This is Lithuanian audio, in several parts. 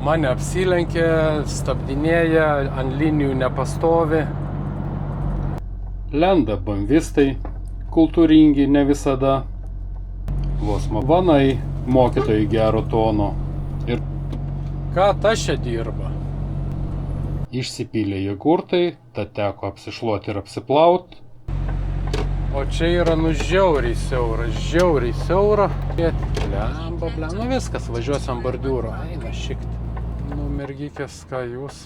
Mane apsilenkė, stabdinėja, ant linijų nepastovi. Lenda bamvistai, kultūringi ne visada. Vos vanai, mokytojai gero tono. Ir ką tas čia dirba? Išsipylė jogurtai, tad teko apsišluoti ir apsiplaut. O čia yra žiauriai siaura. Blemba, nu viskas, važiuosiu ant bordiūro. Eina šikti. Nu, mergykės, ką jūs?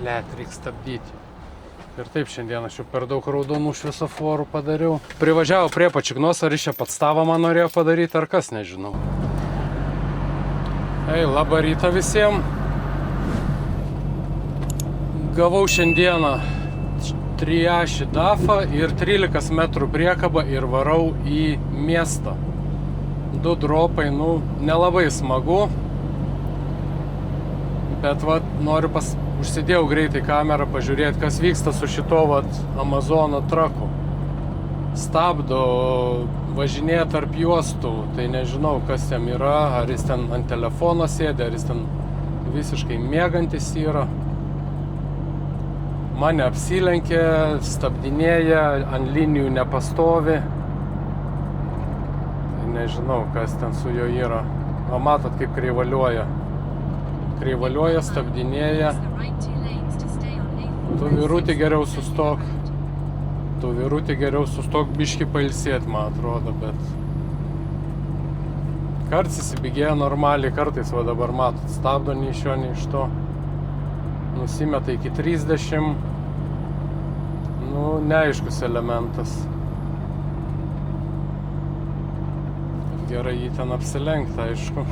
Reikia stabdyti. Ir taip šiandien aš jau per daug raudonų šviesoforų padariau. Privažiavau prie Pačignos, ar iš čia podstavą man norėjo padaryti, ar kas, nežinau. Labą rytą visiems. Gavau šiandieną triašį dafą ir 13 metrų priekabą ir varau į miestą. 2 dropai, nelabai smagu. Bet noriu užsidėjau greitai kamerą pažiūrėti, kas vyksta su šito Amazono traku. Stabdo, važinėja tarp juostų, tai nežinau, kas jam yra, ar jis ten ant telefono sėdė, ar jis ten visiškai miegantis yra. Mane apsilenkė, stabdinėja, ant linijų nepastovi. Tai nežinau, kas ten su juo yra. O matot, kaip kreivaliuoja. Kreivaliuoja, stabdinėja. Tu vyrutį geriau sustok. Biškį pailsėt, man atrodo, bet kartais įsibėgėja normaliai, kartais dabar matot, stabdo nei iš jo, nei iš to. Nusimeta iki 30. Neaiškus elementas. Gerai jį ten apsilenkt, aišku.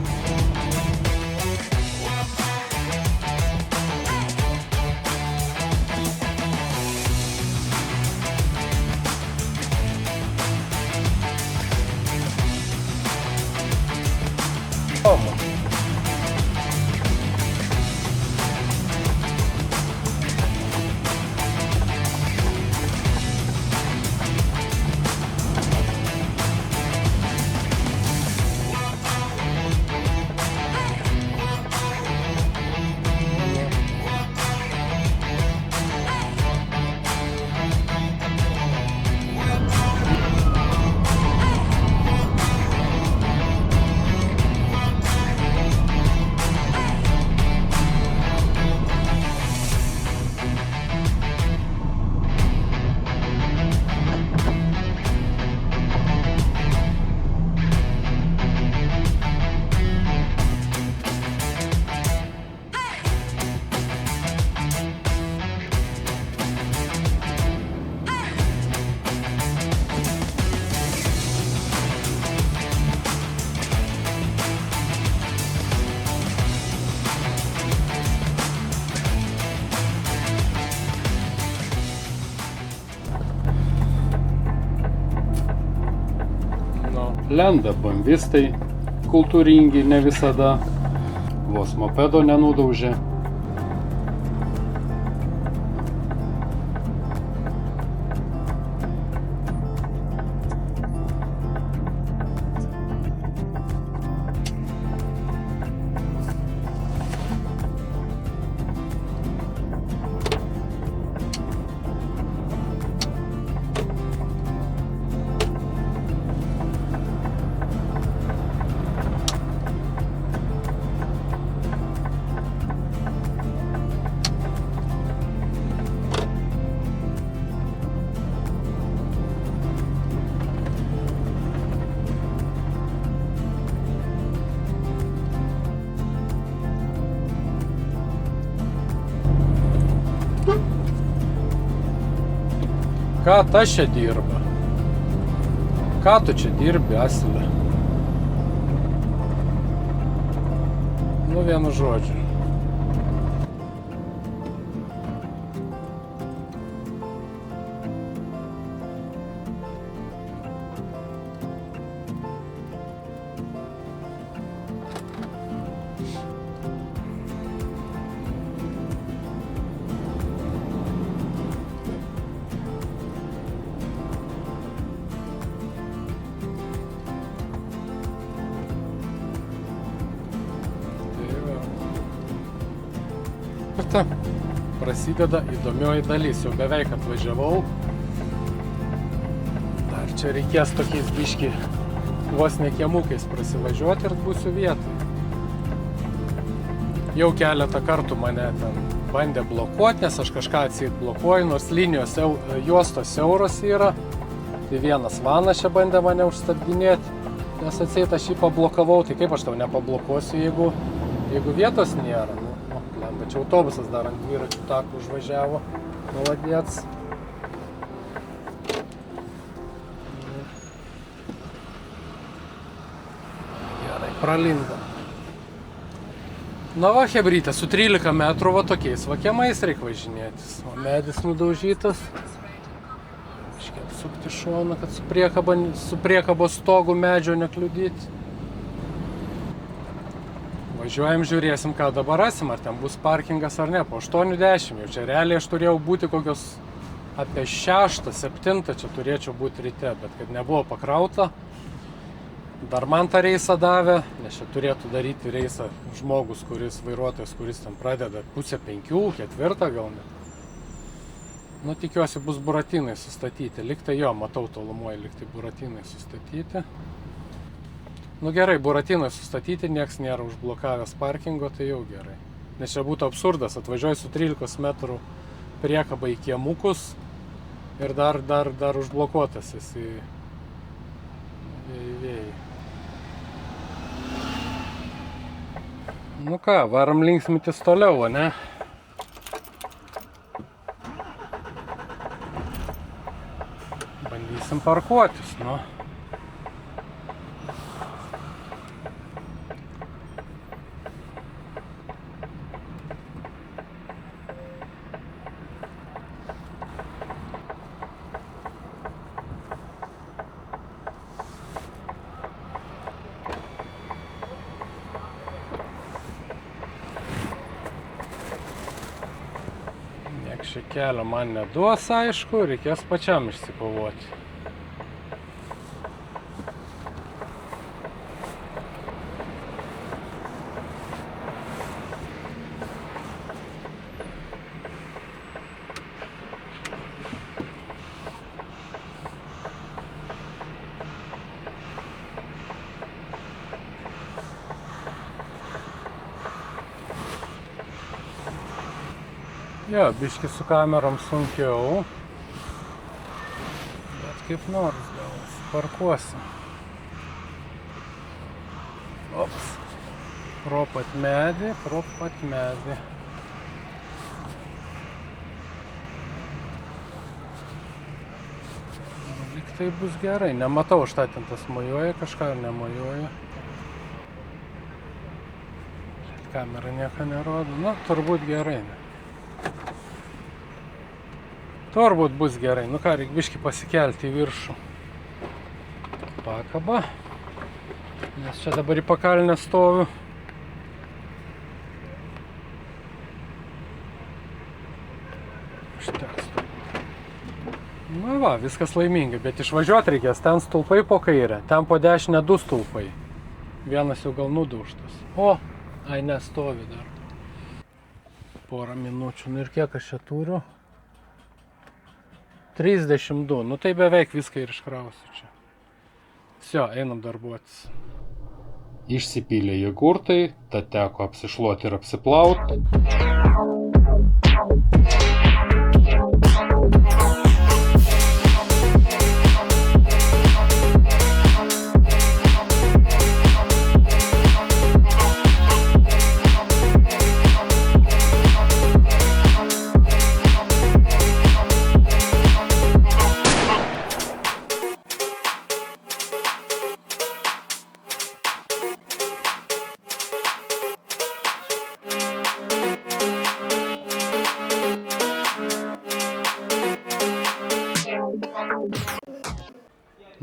Lenda bamvistai, kultūringi ne visada. Vos mopedo nenudaužė. Ką tas čia dirba? Ką tu čia dirbi, asile? Vienu žodžiu. vietą prasideda įdomioji dalis. Jau beveik atvažiavau. Dar čia reikės tokiais biški vos ne kiemukais prasivažiuoti ir būsiu vietoj. Jau keletą kartų mane ten bandė blokuoti, nes aš kažką atseit blokuoju, nors linijos juostos siauros yra. Tai vienas vanas čia bandė mane užstabdinėti, nes atseit aš jį pablokavau, tai kaip aš tau nepablokuosiu, jeigu vietos nėra. Bet čia autobusas dar ant dviračių takų užvažiavo. Maladėts. Gerai, pralindam. Na va, hebrytė, su 13 metrų va tokiais va kiemais reikia važinėtis. O medis nudaužytas. Iškiek sukti šoną, kad su priekabos stogu medžio nekliudyti. Važiuojam, žiūrėsim, ką dabar rasim, ar ten bus parkingas ar ne. Po 8:10 jau čia realiai aš turėjau būti kokios apie 6-7 čia turėčiau būti ryte, bet kad nebuvo pakrauta. Dar man tą reisą davė, nes čia turėtų daryti reisą žmogus, vairuotojas, kuris ten pradeda 4:30, 4 gal net. Nu, tikiuosi bus buratinai sustatyti. Liktai jo, matau tolumoje, liktai buratinai sustatyti. Nu gerai, buratinai sustatyti, nieks nėra užblokavęs parkingo, tai jau gerai. Nes čia būtų absurdas, atvažiuoju su 13 metrų priekaba į kiemukus ir dar užblokuotas esi vėjai. Nu ką, varom linksmintis toliau, ne? Bandysim parkuotis, nu. Čia kelio man neduos, aišku, reikės pačiam išsikovoti. Jo, biški su kamerom sunkiau, bet kaip nors gal parkuosim. Ops, pro pat medį. Lyg tai bus gerai, nematau, aš tą ten tas mojuoja kažką ar nemojuoja. Kamera nieko nerodo, nu, turbūt gerai. Turbūt bus gerai. Nu ką, reikia biškį pasikelti į viršų. Pakaba. Nes čia dabar į pakalnę stoviu. Užteks. Nu va, viskas laimingai, bet išvažiuoti reikės. Ten stulpai po kairę, ten po dešinę 2 stulpai. Vienas jau gal nudaužtas. O, ai nestovi dar. Porą minučių. Nu ir kiek aš čia turiu? 32, nu tai beveik viską ir iškrausiu čia. Sio, einam darbuotis. Išsipylė jogurtai, tad teko apsišluoti ir apsiplauti.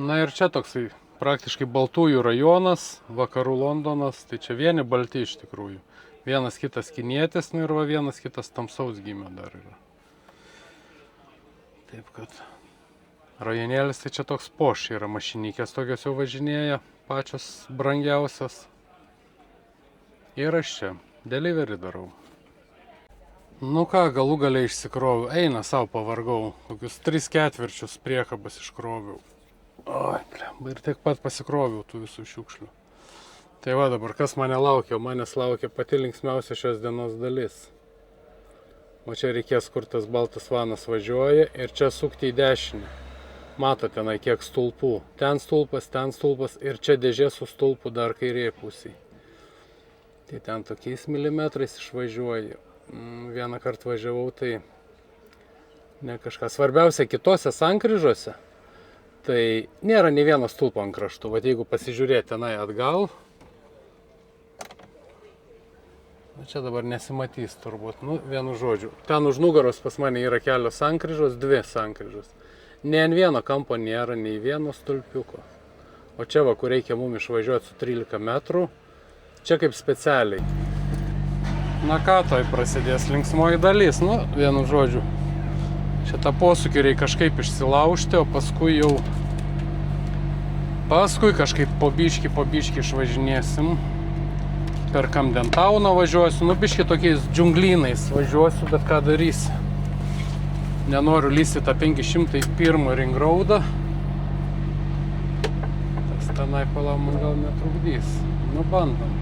Na ir čia toksai praktiškai baltųjų rajonas, vakarų Londonas, tai čia vieni balti iš tikrųjų. Vienas kitas kinietis, nu ir va vienas kitas tamsaus gimė dar yra. Taip kad rajonėlis tai čia toks poš yra, mašinykės tokios jau važinėja, pačios brangiausios. Ir aš čia delivery darau. Nu ką, galų galiai išsikroviau. Eina savo, pavargau. Kokius 3/4 priekabas iškroviau. Oi, ir tiek pat pasikroviau tų visų šiukšlių. Tai va dabar, kas mane laukia? Manęs laukia pati linksmiausia šios dienos dalis. O čia reikės, kur tas baltas vanas važiuoja ir čia sukti į dešinę. Matote, tenai kiek stulpų. Ten stulpas ir čia dėžė su stulpu dar kairėje pusėje. Tai ten tokiais milimetrais išvažiuoju. Vieną kartą važiavau, tai ne kažką. Svarbiausia, kitose sankryžose, tai nėra nei vieno stulpo ant kraštų. Vat jeigu pasižiūrėti tenai atgal, čia dabar nesimatys turbūt, vienu žodžiu. Ten už nugaros pas mane yra kelios sankryžos, 2 sankryžos. Ne ant vieno kampo nėra nei vieno stulpiuko. O čia va, kur reikia mums išvažiuoti su 13 metrų, čia kaip specialiai. Na ką, toj prasidės linksmoji dalis, vienu žodžiu. Šitą posūkį reikia kažkaip išsilaužti, o paskui kažkaip po biškį išvažinėsim. Per Camden Towną važiuosiu, biškį tokiais džiunglynais važiuosiu, bet ką darysi. Nenoriu lysti tą 501 ring roadą. Tas tenai man gal netrukdys. Bandom.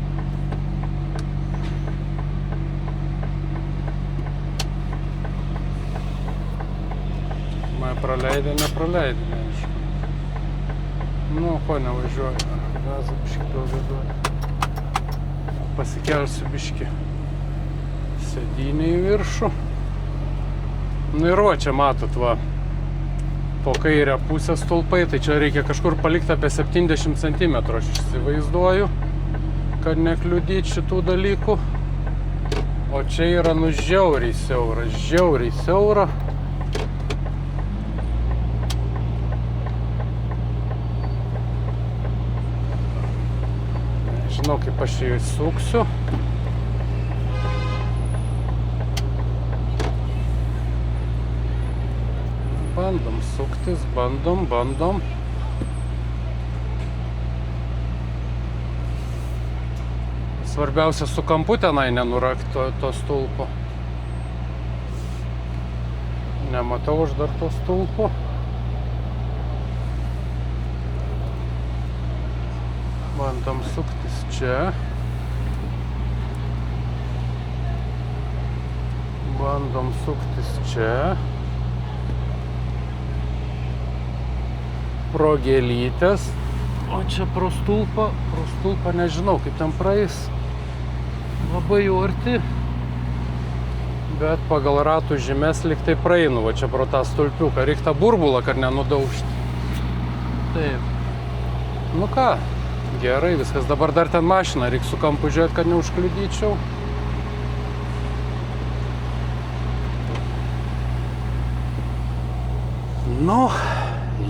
Praleidė, neaišku. Ko nevažiuoju. Gazą biškį daugiau. Pasikelsiu biškį sėdynę į viršų. Ir va, čia matot, va, po kairę pusę stulpai, tai čia reikia kažkur palikti apie 70 cm, aš įsivaizduoju, kad nekliudyt šitų dalykų. O čia yra žiauriai siaura. Žinau, kaip aš jį suksiu. Bandom suktis, bandom. Svarbiausia su kampu tenai nenurakt to stulpo. Nematau aš dar to stulpo. Bandom suktis čia. Bandom suktis čia. Pro gėlytės. O čia pro stulpą nežinau, kaip ten praeis. Labai jau arti. Bet pagal ratų žymės lyg tai praeinu, va čia pro tą stulpiuką. Reikia tą burbulą, kad nenudaužti. Taip. Nu ką? Gerai, viskas. Dabar dar ten mašina, reikia su kampu žiūrėti, kad neužkliudyčiau.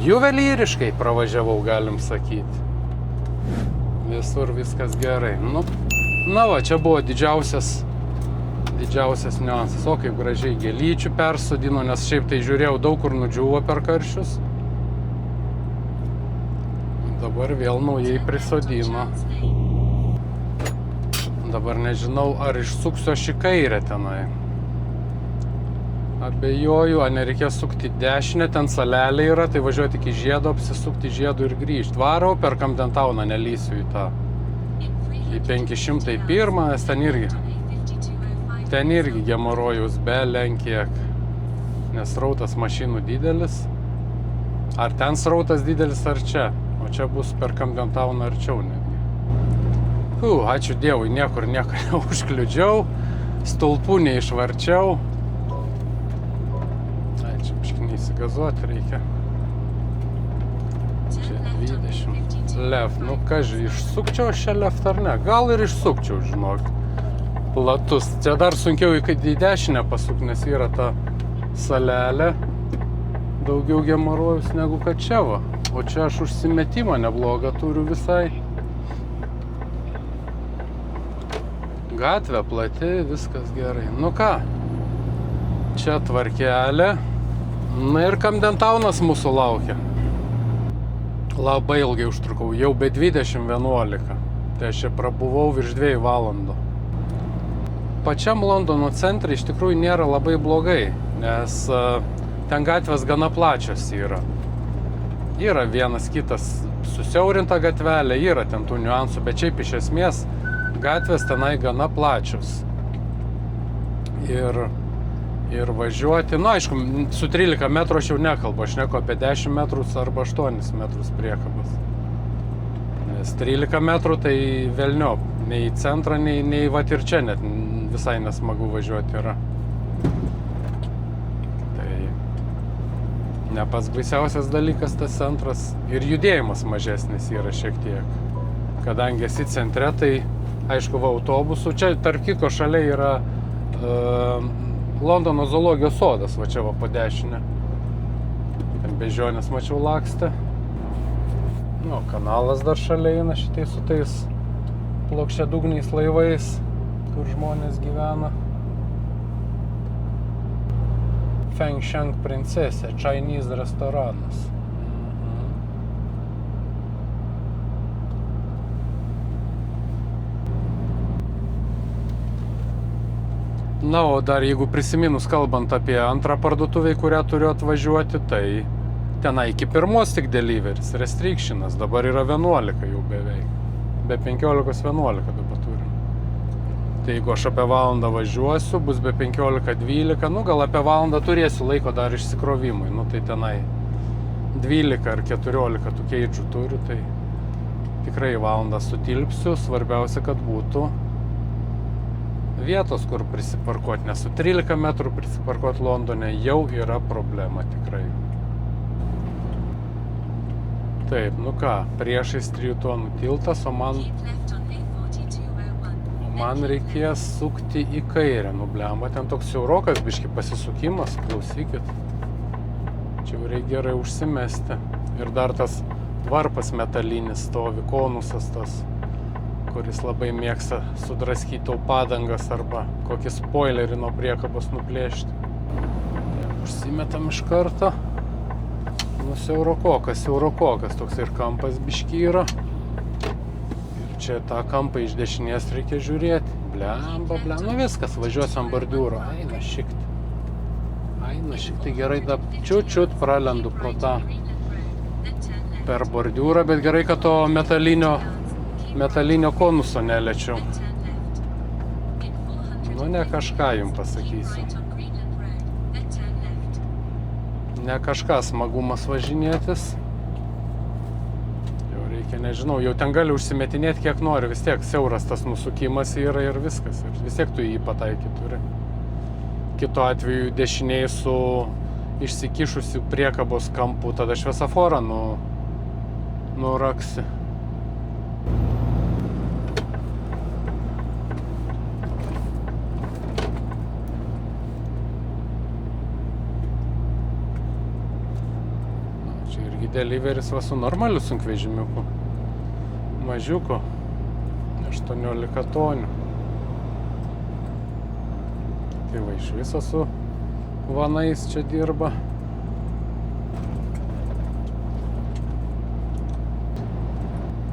Juvelyriškai pravažiavau, galim sakyti. Visur viskas gerai. Va, čia buvo didžiausias niuansas. O kaip gražiai gėlyčių persodino, nes šiaip tai žiūrėjau, daug kur nudžiūvo per karščius. Dabar vėl naujai prisodino. Dabar nežinau, ar išsuksiu aš į kairę tenai. Abejoju, nereikės sukti dešinę, ten salelė yra, tai važiuoti iki žiedo, apsisukti žiedu ir grįžti. Varau per Camden Towną, nelysiu į tą. Į 501, nes ten irgi gemorojus belenkiek. Nes srautas mašinų didelis. Ar ten srautas didelis, ar čia? O čia bus per Camden Towną arčiau netgi. Ačiū Dievui, niekur neužkliudžiau, stulpų neišvarčiau. Čia biškį neįsigazuoti reikia. Čia 20. Left. Kažkai, išsukčiau šią left ar ne? Gal ir išsukčiau, žinok. Platus. Čia dar sunkiau į dešinę pasukti, nes yra ta salelė. Daugiau gemorojus negu kad čia va. O čia aš užsimetimą neblogą turiu visai. Gatvė plati, viskas gerai. Ką? Čia tvarkelė. Ir Camden Townas mūsų laukia. Labai ilgai užtrukau, jau be 20:11. Tai aš čia prabuvau virš 2 valandų. pačiam Londono centre iš tikrųjų nėra labai blogai, nes ten gatvės gana plačios yra. Yra vienas kitas susiaurinta gatvelė, yra ten tų niuansų, bet šiaip iš esmės gatvės tenai gana plačios. Ir važiuoti, aišku, su 13 metrų aš jau nekalbu, aš nekalbu apie 10 metrus arba 8 metrus priekabas. Nes 13 metrų tai velniop, nei į centrą, nei vat ir čia net visai nesmagu važiuoti yra. Tai ne pats baisiausias dalykas tas centras ir judėjimas mažesnis yra šiek tiek. Kadangi esi centre, tai aišku, va autobusų, čia tarp kitko šalia yra Londono zoologijos sodas, va čia va po dešinę. Ten bežionės mačiau lakstė. Kanalas dar šalia eina šitai su tais plokščiadugniais laivais, kur žmonės gyvena. Feng Sheng princesė, Chinese restoranas. O dar jeigu prisiminus kalbant apie antrą parduotuvę, kurią turiu atvažiuoti, tai tenai iki pirmos tik deliveris, restrictionas, dabar yra 11 jau beveik. Be 15-11 dabar turim. Tai jeigu aš apie valandą važiuosiu, bus be 15-12, gal apie valandą turėsiu laiko dar išsikrovimui. Tai tenai 12 ar 14 tų keidžų turiu, tai tikrai valandą sutilpsiu, svarbiausia, kad būtų vietos, kur prisiparkuoti, nes su 13 metrų prisiparkuoti Londone jau yra problema tikrai. Taip, priešais 3 tonų tiltas, o man reikės sukti į kairę, blemba, ten toks siaurokas biški pasisukimas, klausykit. Čia jau reikia gerai užsimesti. Ir dar tas varpas metalinis stovi, konusas tas, kuris labai mėgsta sudraskyti padangas arba kokį spoilerį nuo priekabos nuplėšti. Užsimetam iš karto. Siaurokokas, toks ir kampas biški yra. Ir čia tą kampą iš dešinės reikia žiūrėti. Blemba, viskas, važiuosiam bordiūro. Eina šiktai gerai, da čiut pralendu pro tą per bordiūrą, bet gerai, kad to metalinio konuso neliečiau. Ne kažką jums pasakysiu. Ne kažką smagumas važinėtis. Jau reikia, nežinau, jau ten gali užsimetinėti kiek nori, vis tiek siauras tas nusukimas yra ir viskas. Ir vis tiek tu jį pataikyti turi. Kitu atveju dešiniai su išsikišusiu priekabos kampu, tada šviesaforą nuraksi. Deliveris va su normaliu sunkvežimiuku. Mažiuku. 18 tonių. Tai va iš viso su vanais čia dirba.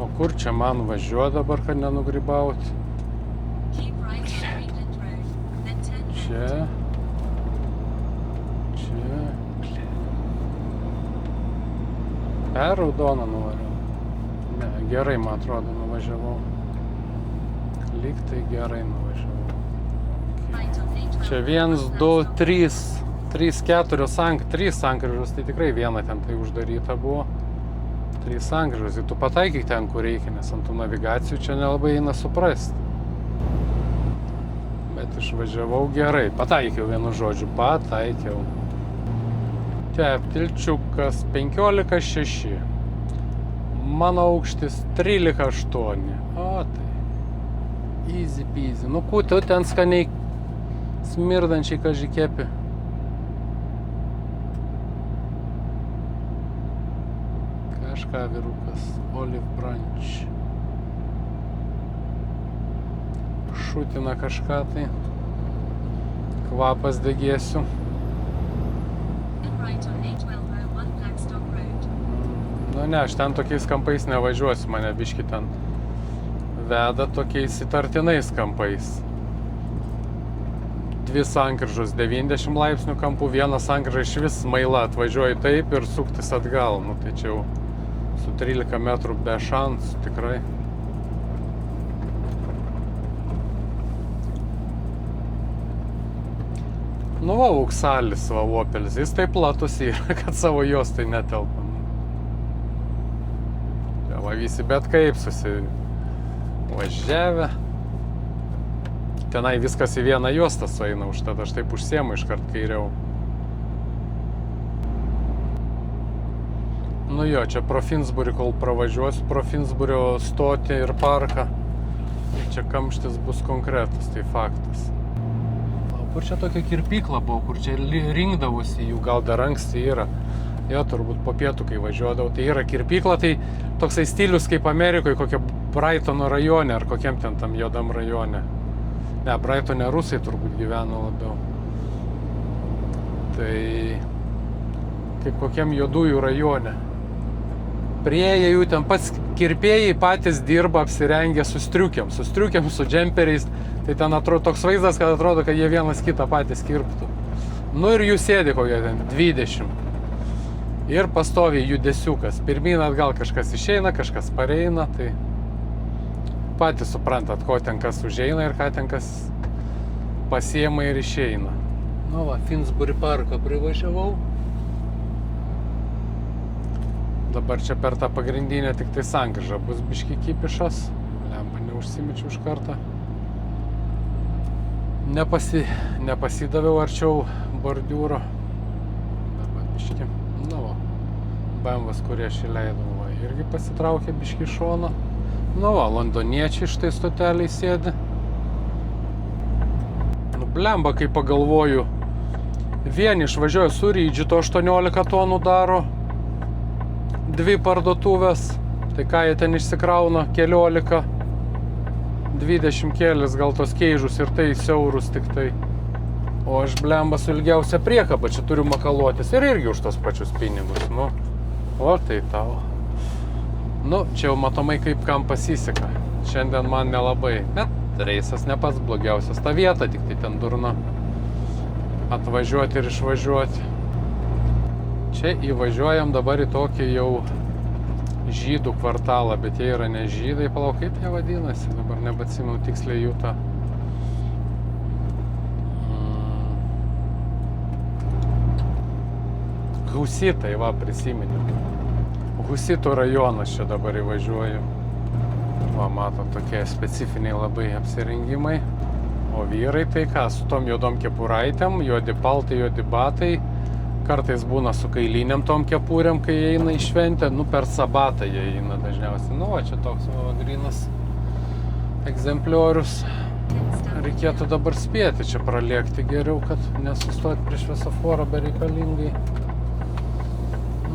O kur čia man važiuoja dabar, kad nenugrybauti? Čia. Per raudoną nuvariau. Ne, gerai, man atrodo, nuvažiavau. Lyg tai gerai nuvažiavau. Čia 1, 2, 3, 4 sankryžos, tai tikrai viena ten tai uždaryta buvo. 3 sankryžos, tai tu pataikyk ten, kur reikia, nes ant tų navigacijų čia nelabai eina suprasti. Bet išvažiavau gerai, pataikiau vienu žodžiu, pataikiau. Tilčiukas 15,6. Mano aukštis 13,8. O tai. Easy peasy. Ku tu ten skaniai smirdančiai kaži kepi. Kažką vyrukas. Olive branch. Šutina kažką tai. Kvapas degėsiu. Ne, aš ten tokiais kampais nevažiuosiu, mane biški ten veda tokiais įtartinais kampais. dvi sankryžos 90 laipsnių kampų, viena sankryža iš vis maila, atvažiuoji taip ir suktis atgal. Nu, tai čia jau su 13 metrų be šansų tikrai. Nu va, Uksalis, va, Opelis, jis taip platus yra, kad savo juostai netelpa. Ja, va, visi bet kaip susivažiavę. Tenai viskas į vieną juostą sueina, užtat aš taip užsiemu iškart kairiau. Nu jo, čia pro Finsburį, kol pravažiuosiu, pro Finsburio stotį ir parką. Čia kamštis bus konkretus, tai faktas. Kur čia tokia kirpykla buvo, kur čia rinkdavosi jų, gal dar anksti yra. Jo, turbūt po pietų, kai važiuodavau, tai yra kirpykla, tai toksai stilius kaip Amerikoje, kokia Brightono rajone, ar kokiam ten tam juodam rajone. Ne, Brightone rusai turbūt gyveno labiau. Tai kaip kokiam juodųjų rajone. Prieėję jų ten pats kirpėjai patys dirba apsirengę su striukiam, su džemperiais. Tai ten atrodo toks vaizdas, kad atrodo, kad jie vienas kitą patys kirptų. Nu ir jų sėdi kokie ten 20. Ir pastoviai judesiukas. Pirmyn atgal kažkas išeina, kažkas pareina. Tai patys suprantat, ko ten kas užeina ir ką ten kas pasiema ir išeina. Nu va, Finsbury parką privažiavau. Dabar čia per tą pagrindinę tik tai sankryžą bus biški kipišas. Lemba neužsimečiau iš karto. Nepasidaviau arčiau bordiūro. Dabar biški. Nu va, BMWs, kurie aš įleidau, va, irgi pasitraukė biški šoną. Nu va, londoniečiai štai stoteliai sėdi. Nu blemba, kai pagalvoju, vieni išvažiuoja su Rydžiu, to 18 tonų daro. 2 parduotuvės, tai ką jie ten išsikrauna, 14, 20 kėlis, gal tos keižus ir tai siaurus tik tai. O aš blemba su ilgiausia priekaba, čia turiu makaluotis ir irgi už tos pačius pinigus, nu. O tai tau. Nu, čia jau matomai kaip kam pasiseka. Šiandien man nelabai, bet reisas ne pats blogiausias. Ta vieta tik tai ten durna atvažiuoti ir išvažiuoti. Čia įvažiuojam dabar į tokį jau žydų kvartalą, bet jie yra ne žydai. Palauk, kaip jie vadinasi, dabar nebeatsimenu tiksliai jų tą. Husitai, va, prisiminiau. Husitų rajonas čia dabar įvažiuoju. Va, mato, tokie specifiniai labai apsirengimai. O vyrai tai ką, su tom juodom kepuraitėm, juodi paltai, juodi batai. Kartais būna su kailiniam tom kepurėm, kai eina į šventę, nu per sabatą jie eina dažniausiai. Nu, va, čia toks va, grynas egzempliorius. Reikėtų dabar spėti čia pralėkti geriau, kad nesustoti prie šviesoforą bereikalingai.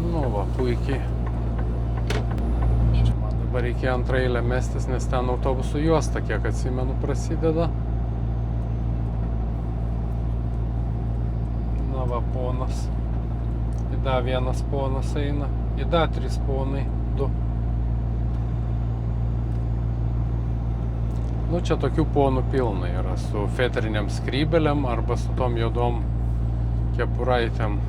Nu, va, puikiai. Čia man dabar reikėjo antraeilę mestis, nes ten autobusų juosta, kiek atsimenu, prasideda. Na, va, ponas. Ida vienas ponas eina, Ida 3 ponai, 2. Nu, čia tokių ponų pilna yra, su fetriniam skrybelėm arba su tom juodom kepuraitėm.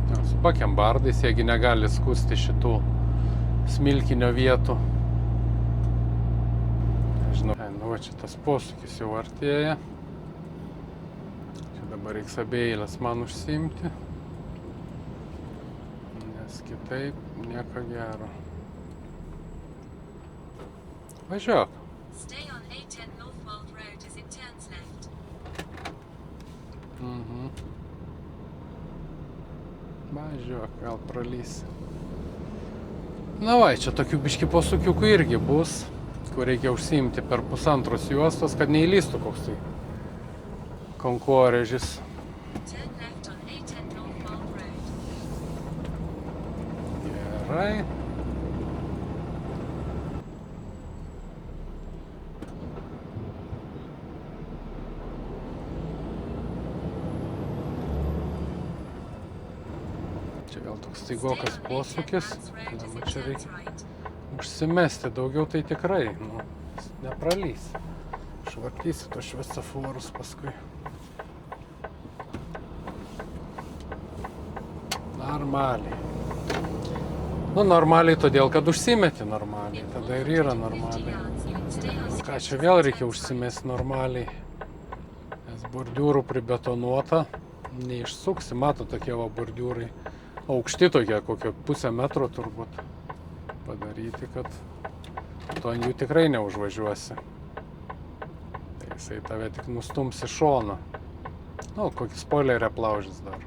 Ja, su bakembardais, jiegi negali skusti šitų smilkinio vietų. Nežinau, nu, va, čia tas posūkis jau artėja. Dabar reiks abeilės man užsiimti, nes kitaip nieko gero. Važiuok. Važiuok, gal pralysi. Na va, čia tokių biški posūkiukų irgi bus, kur reikia užsiimti per pusantros juostos, kad neįlystų koks tai konkurežis. Gerai. Čia gal toks staigokas posūkis. Čia reikia užsimesti daugiau, tai tikrai, nu, nepralys. Išvartysi tos šviesoforus paskui. Normaliai. Nu, normaliai todėl, kad užsimeti normaliai. Tada ir yra normaliai. Ką čia vėl reikia užsimesti normaliai. Nes bordiūrų pribetonuota. Neišsuksi, mato tokie va bordiūrai. Aukšti tokie, kokio 0,5 metro turbūt padaryti, kad tu ant jų tikrai neužvažiuosi. Tai jisai tave tik nustums į šoną. Nu, kokį spoilerį aplaužys dar.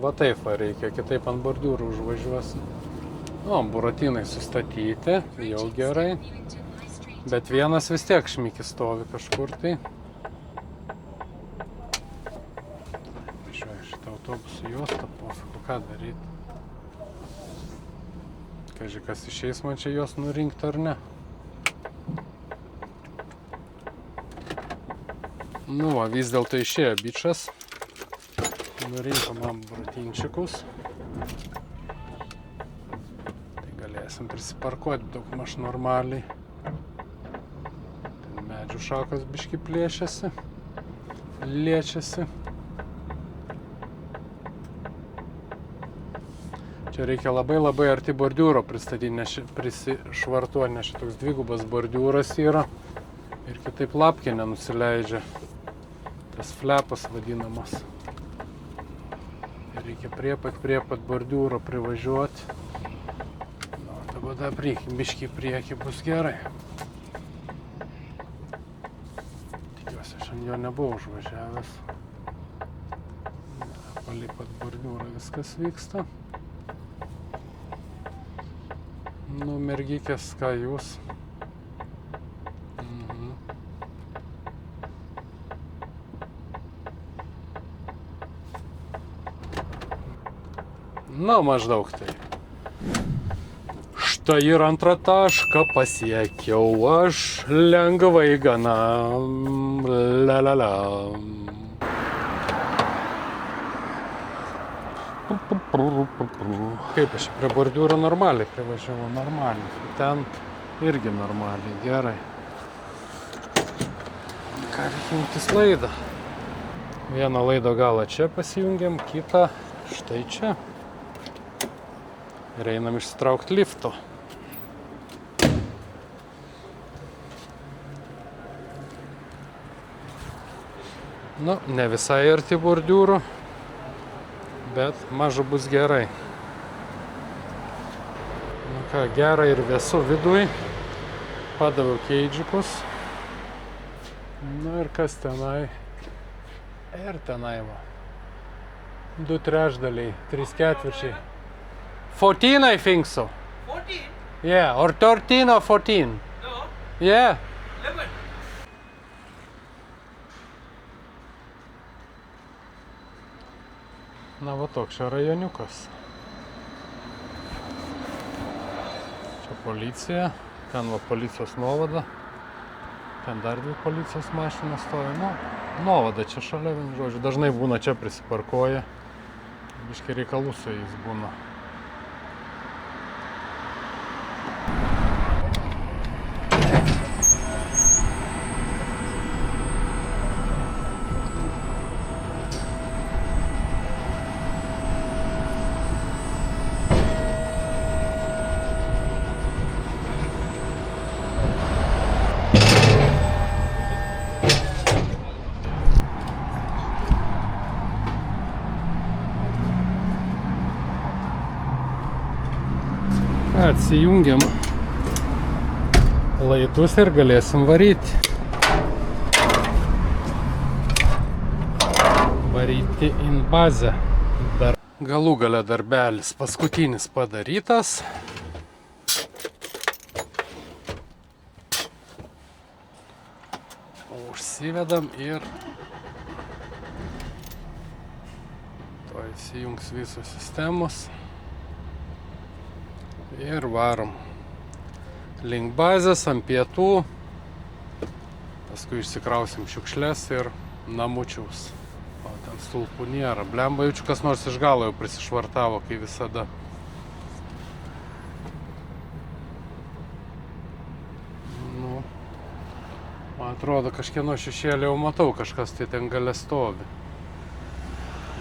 Va taip va reikia, kitaip ant bordiūrų užvažiuosi. Nu, buratinai sustatyti, jau gerai. Bet vienas vis tiek šmikis stovi kažkur tai. Važiuoju šitą autobusų juostą, pofiku, ką daryti. Kaži, kas išeis man čia jos nurinkti ar ne. Nu, va, vis dėlto išėjo bičas. Nurinko man buratinčiukus. Tai galėsim prisiparkuoti daugmaž normaliai. Ten medžių šakos biški plėšiasi, liečiasi. Čia reikia labai arti bordiūro pristatyti, prisišvartuoti, nes šitoks dvigubas bordiūras yra. Ir kitaip lapkė nenusileidžia. Tas flepas vadinamas. Reikia priepat bordiūro privažiuoti. Nu, dabar dar biškį priekį bus gerai. Tikiuosi, aš ant jo nebuvau užvažiavęs. Palipat bordiūrą, viskas vyksta. Nu, mergikės, ką jūs? Na, maždaug tai. Štai ir antrą tašką pasiekiau aš lengvai gana. La. Kaip aš prie bordiūro normaliai privažiavau, normaliai. Ten irgi normaliai, gerai. Ką reikia jungtis laidą? Vieną laido galą čia pasijungiam, kitą štai čia. Ir einam išsitraukti lifto. Nu, ne visai arti bordiūrų, bet mažu bus gerai. Nu ką, gerai ir vėsu viduj. Padaviau keidžiukus. Nu ir kas tenai? Ir tenai va. 2/3, 3/4. 14, I think so. 14? Yeah, or 13 or 14. No, Yeah. 11. Na va toks čia rajoniukas. Čia policija, ten va policijos nuovada. Ten dar 2 policijos mašinos stovi. Nu, nuovada čia šalia, žodžiu, dažnai būna čia prisiparkuoja. Biškai reikalų su jais būna. Atsijungiam laidus ir galėsim varyti. Varyti in bazę. Galų gale darbelis paskutinis padarytas. Užsivedam ir to įsijungs visos sistemos. Ir varom link bazės, ant pietų, paskui išsikrausim šiukšles ir namučiaus. O ten stulpų nėra. Blemba, jaučiu, kas nors iš galo jau prisišvartavo, kai visada. Nu, man atrodo, kažkieno šešėlį jau matau, kažkas tai ten gale stovi.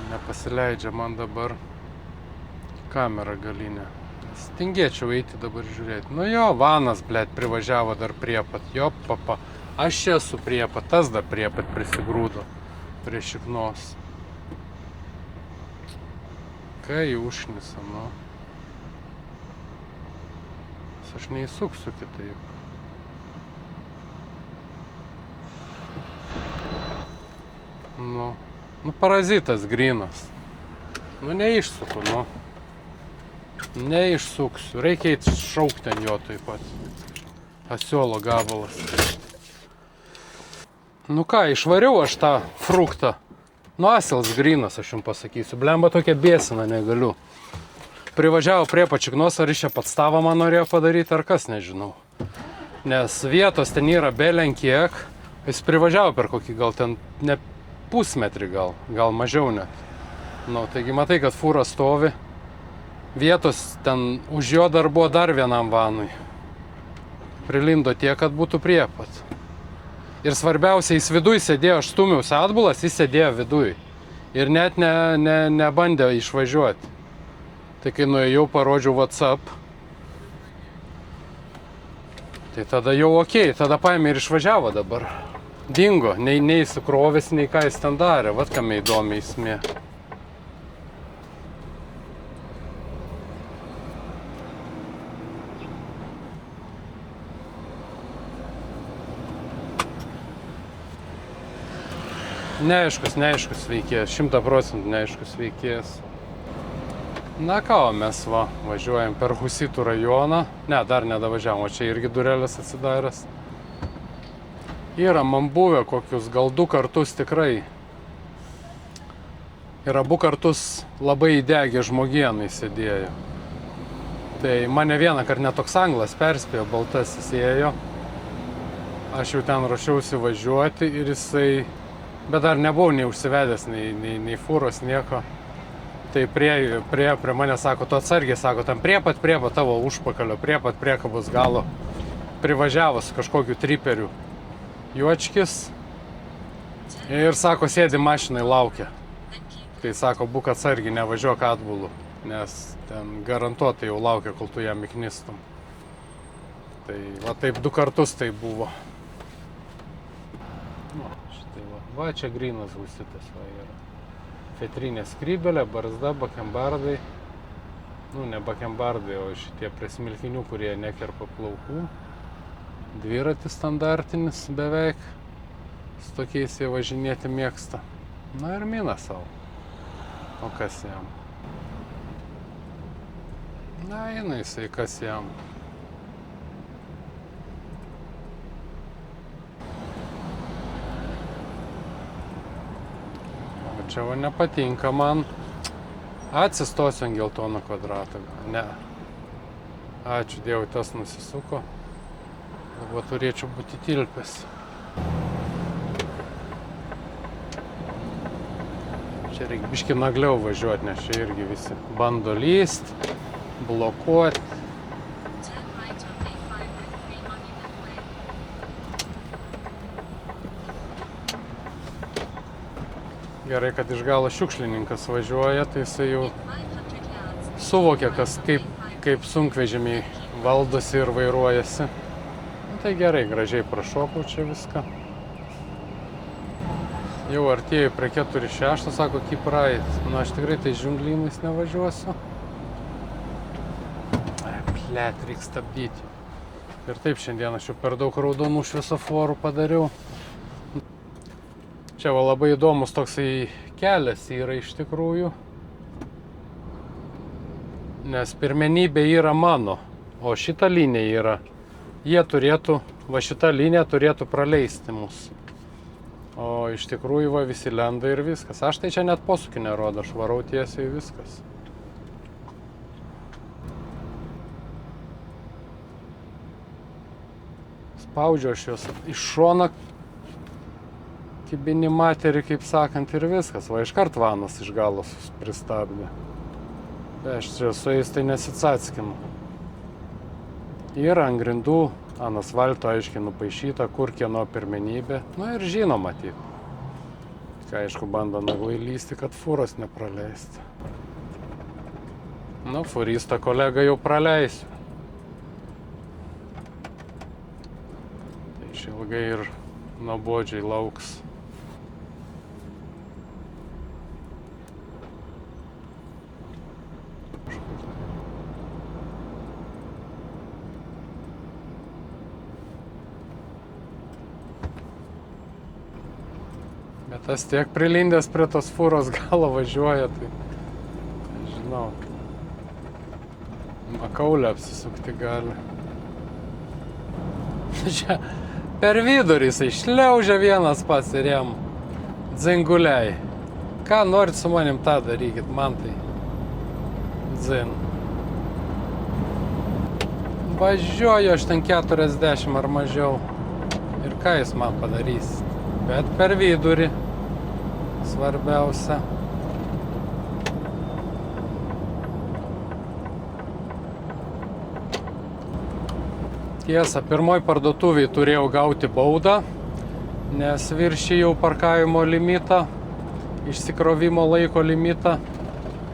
Nepasileidžia man dabar kamera galinė. Tingėčiau eiti dabar žiūrėti. Nu jo, vanas, blėt, privažiavo dar priepat. Jo, papa. Aš esu priepat, tas dar priepat prisigrūdo prie šiknos. Kai užnisa, nu. Aš neįsuksiu kitaip. Nu, parazitas grynas. Nu, neišsuku, nu. Neišsuksiu. Reikia eiti šaukti ant jo taip pat. Asiolo gabalas. Nu ką, išvariau aš tą fruktą. Nu, asilas grynas, aš jums pasakysiu. Blemba tokia bėsina, negaliu. Privažiavo prie pačiknos, ar iš čia patstavą man norėjo padaryti, ar kas, nežinau. Nes vietos ten yra belenkiek. Jis privažiavo per kokį gal ten ne pusmetrį gal mažiau net. Nu, taigi matai, kad fūra stovi. Vietos ten už jo dar buvo dar vienam vanui. Prilindo tiek, kad būtų priepat. Ir svarbiausia, jis viduj sėdėjo, aš stumiausi atbulas, jis sėdėjo viduj. Ir net nebandė išvažiuoti. Tai kai nuėjau, parodžiau WhatsApp. Tai tada jau okei, tada paėmė ir išvažiavo dabar. Dingo, nei įsikrovės, nei ką jis ten darė. Vat kame įdomi esmė. Neaiškus veikėjas, 100% neaiškus veikėjas. Na ką, mes važiuojam per Husitų rajoną. Ne, dar nedavažiavom, o čia irgi durelės atsidaręs. Yra man buvę kokius gal 2 kartus tikrai. Ir abu kartus labai įdegę žmogienai sėdėjo. Tai mane vieną kart net toks anglas perspėjo, baltasis ėjo. Aš jau ten ruošiausi važiuoti ir jisai... Bet dar nebuvau nei užsivedęs, nei fūros, nieko. Tai prie mane sako, tu atsargiai, sako, tam priepat tavo užpakalio, priepat priekabos galo. Privažiavo su kažkokiu triperiu juočkis. Ir sako, sėdi mašinai, laukia. Tai sako, būk atsargiai, nevažiuok atbulu. Nes ten garantuotai jau laukia, kol tu jam įknistum. Tai va taip 2 kartus tai buvo. Va, čia grynas Husitas va yra. Fetrinė skrybelė, barzda, bakembardai. Nu, ne bakembardai, o šitie prie smilkinių, kurie nekerpa plaukų. Dviratis standartinis beveik. Su tokiais jie važinėti mėgsta. Na ir mina savo. O kas jam? Na, jisai, kas jam? Čia va nepatinka man. Atsistosiu ant geltono kvadratą. Ne. Ačiū Dievui, tas nusisuko. Dabar turėčiau būti tilpęs. Čia reikia biškį nagliau važiuoti, nes čia irgi visi bando lyst, blokuoti. Gerai, kad iš galo šiukšlininkas važiuoja, tai jisai jau suvokia, kaip sunkvežimiai valdosi ir vairuojasi. Nu, tai gerai, gražiai prašokau čia viską. Jau artėju prie 4.6, sako, keep right. Nu, aš tikrai tai žunglynais nevažiuosiu. Blet, reikia stabdyti. Ir taip šiandien aš jau per daug raudonų šviesoforų padariau. Čia va labai įdomus toksai kelias yra iš tikrųjų. Nes pirmenybė yra mano, o šita linija yra. Va šita linija turėtų praleisti mus. O iš tikrųjų va visi lenda ir viskas. Aš tai čia net posūkį nerodo, aš varau tiesiai viskas. Spaudžiu aš juos iš šoną. kibini materį, kaip sakant, ir viskas. Va, iškart vanas iš galos pristabdė. Aš čia su jais tai nesicackinu. Yra ant grindų, ant asfalto aiškiai nupaišyta, kur kieno pirmenybė. Nu ir žino matyti. Ką aišku, bando naglai lysti, kad fūros nepraleisti. Nu, fūristą kolegą jau praleisiu. Tai išilgai ir nuobodžiai lauks. Bet tas tiek prilindęs prie tos fūros galo važiuoja, tai nežinau. Makaulę apsisukti gali. Čia per vidurį jisai šliaužia vienas pats ir jam dzinguliai. Ką norit su manim, tą darykit, man tai dzin. Važiuoju aš ten 40 ar mažiau. Ir ką jis man padarys? Bet per vidurį svarbiausia. Tiesa, pirmoj parduotuviai turėjau gauti baudą, nes viršijau parkavimo limitą, išsikrovimo laiko limitą,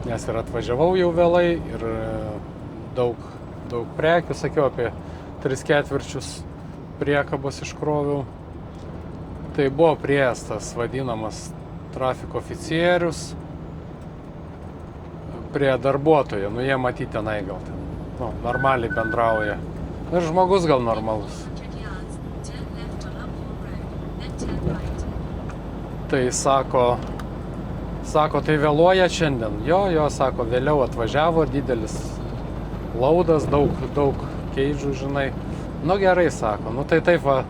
nes ir atvažiavau jau vėlai ir daug prekių, sakiau, apie 3/4 priekabos iškroviau. Tai buvo priėjęs tas vadinamas trafiko oficierius prie darbuotojo, nu jie matyti tenai gal ten, nu, normaliai bendrauja. Ir žmogus gal normalus. Tai sako, tai vėluoja šiandien. Jo, sako, vėliau atvažiavo, didelis laudas, daug keidžų, žinai. Nu gerai, sako, nu tai taip va,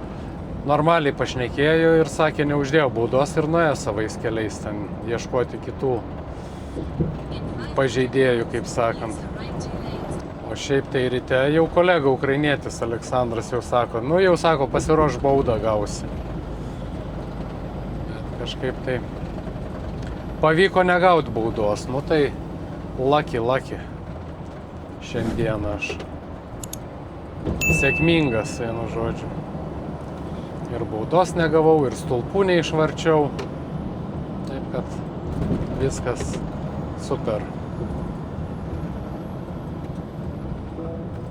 normaliai pašnekėjo ir sakė, neuždėjo baudos ir nuėjo savais keliais ten ieškoti kitų pažeidėjų, kaip sakant. O šiaip tai ryte jau kolega ukrainietis Aleksandras jau sako, nu jau sako, pasiruoš baudą gausi. Bet kažkaip tai pavyko negauti baudos, nu tai lucky. Šiandien aš sėkmingas, vienu žodžiu. Ir baudos negavau, ir stulpų neišvarčiau. Taip kad viskas super.